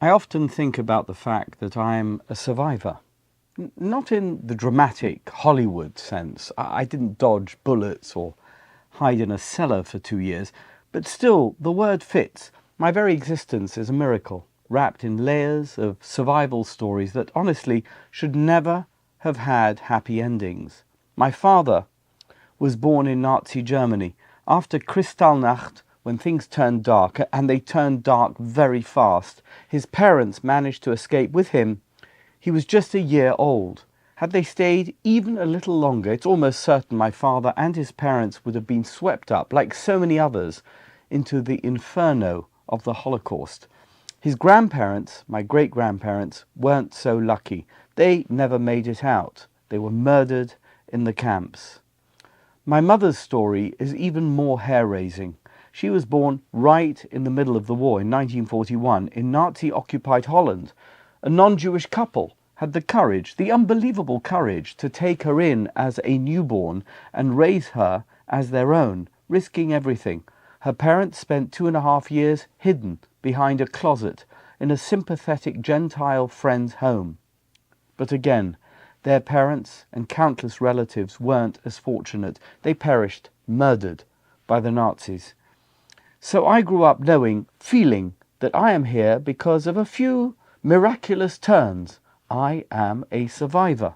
I often think about the fact that I'm a survivor. Not in the dramatic Hollywood sense. I didn't dodge bullets or hide in a cellar for 2 years, but still, the word fits. My very existence is a miracle, wrapped in layers of survival stories that honestly should never have had happy endings. My father was born in Nazi Germany after Kristallnacht, when things turned dark, and they turned dark very fast. His parents managed to escape with him. He was just a year old. Had they stayed even a little longer, it's almost certain my father and his parents would have been swept up, like so many others, into the inferno of the Holocaust. His grandparents, my great-grandparents, weren't so lucky. They never made it out. They were murdered in the camps. My mother's story is even more hair-raising. She was born right in the middle of the war in 1941 in Nazi-occupied Holland. A non-Jewish couple had the courage, the unbelievable courage, to take her in as a newborn and raise her as their own, risking everything. Her parents spent 2.5 years hidden behind a closet in a sympathetic Gentile friend's home. But again, their parents and countless relatives weren't as fortunate. They perished, murdered by the Nazis. So I grew up knowing, feeling that I am here because of a few miraculous turns. I am a survivor.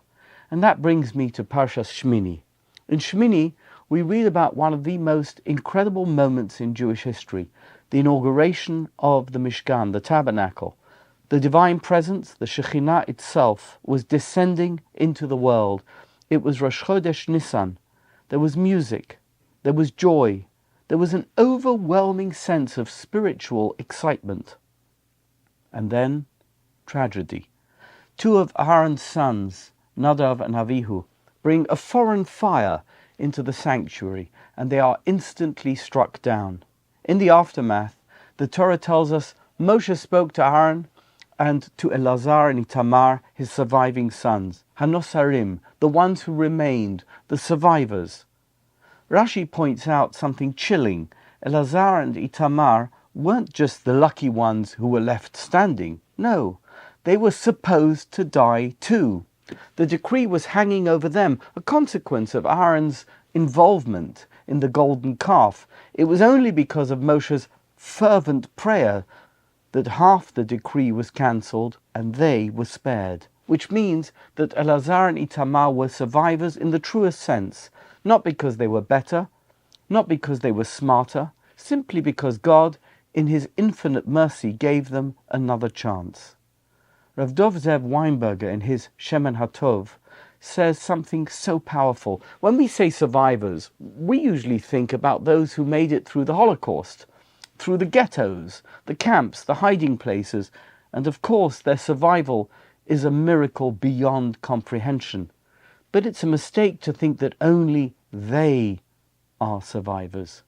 And that brings me to Parshas Shmini. In Shmini, we read about one of the most incredible moments in Jewish history, the inauguration of the Mishkan, the tabernacle. The divine presence, the Shekhinah itself, was descending into the world. It was Rosh Chodesh Nisan. There was music. There was joy. There was an overwhelming sense of spiritual excitement. And then, tragedy. Two of Aaron's sons, Nadav and Avihu, bring a foreign fire into the sanctuary, and they are instantly struck down. In the aftermath, the Torah tells us Moshe spoke to Aaron and to Elazar and Itamar, his surviving sons, Hanosarim, the ones who remained, the survivors. Rashi points out something chilling. Elazar and Itamar weren't just the lucky ones who were left standing. No, they were supposed to die too. The decree was hanging over them, a consequence of Aaron's involvement in the golden calf. It was only because of Moshe's fervent prayer that half the decree was cancelled and they were spared. Which means that Elazar and Itamar were survivors in the truest sense, not because they were better, not because they were smarter, simply because God, in his infinite mercy, gave them another chance. Rav Dov Zev Weinberger, in his Shemen HaTov, says something so powerful. When we say survivors, we usually think about those who made it through the Holocaust, through the ghettos, the camps, the hiding places, and of course their survival is a miracle beyond comprehension. But it's a mistake to think that only they are survivors.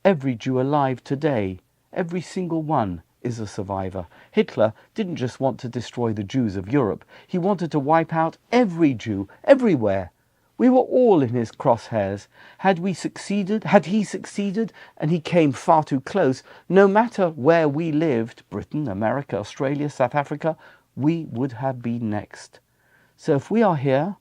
Every Jew alive today, every single one, is a survivor. Hitler didn't just want to destroy the Jews of Europe. He wanted to wipe out every Jew, everywhere. We were all in his crosshairs. Had he succeeded, and he came far too close, no matter where we lived, Britain, America, Australia, South Africa, we would have been next. So if we are here,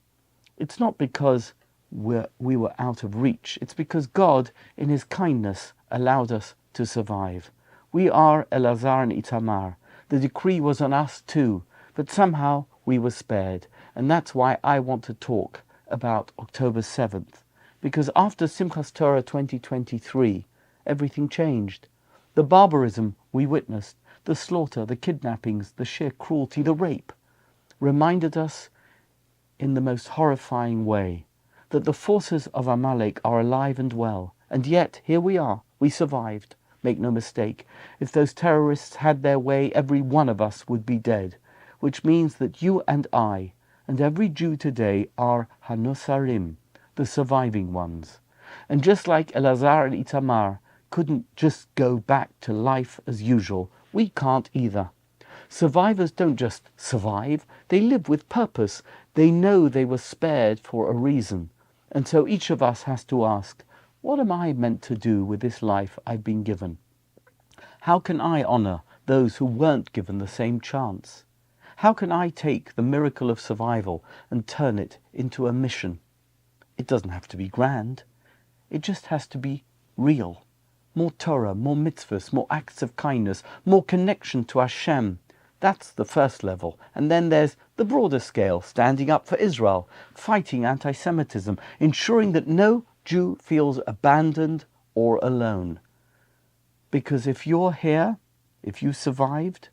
it's not because we were out of reach. It's because God, in his kindness, allowed us to survive. We are Elazar and Itamar. The decree was on us too, but somehow we were spared. And that's why I want to talk about October 7th. Because after Simchas Torah 2023, everything changed. The barbarism we witnessed, the slaughter, the kidnappings, the sheer cruelty, the rape, reminded us in the most horrifying way that the forces of Amalek are alive and well. And yet, here we are, we survived. Make no mistake, if those terrorists had their way, every one of us would be dead, which means that you and I, and every Jew today, are Hanosarim, the surviving ones. And just like Elazar and Itamar couldn't just go back to life as usual, we can't either. Survivors don't just survive, they live with purpose. They know they were spared for a reason. And so each of us has to ask, what am I meant to do with this life I've been given? How can I honor those who weren't given the same chance? How can I take the miracle of survival and turn it into a mission? It doesn't have to be grand. It just has to be real. More Torah, more mitzvahs, more acts of kindness, more connection to Hashem. That's the first level. And then there's the broader scale, standing up for Israel, fighting anti-Semitism, ensuring that no Jew feels abandoned or alone. Because if you're here, if you survived,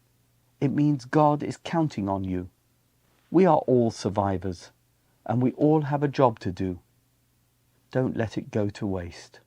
it means God is counting on you. We are all survivors, and we all have a job to do. Don't let it go to waste.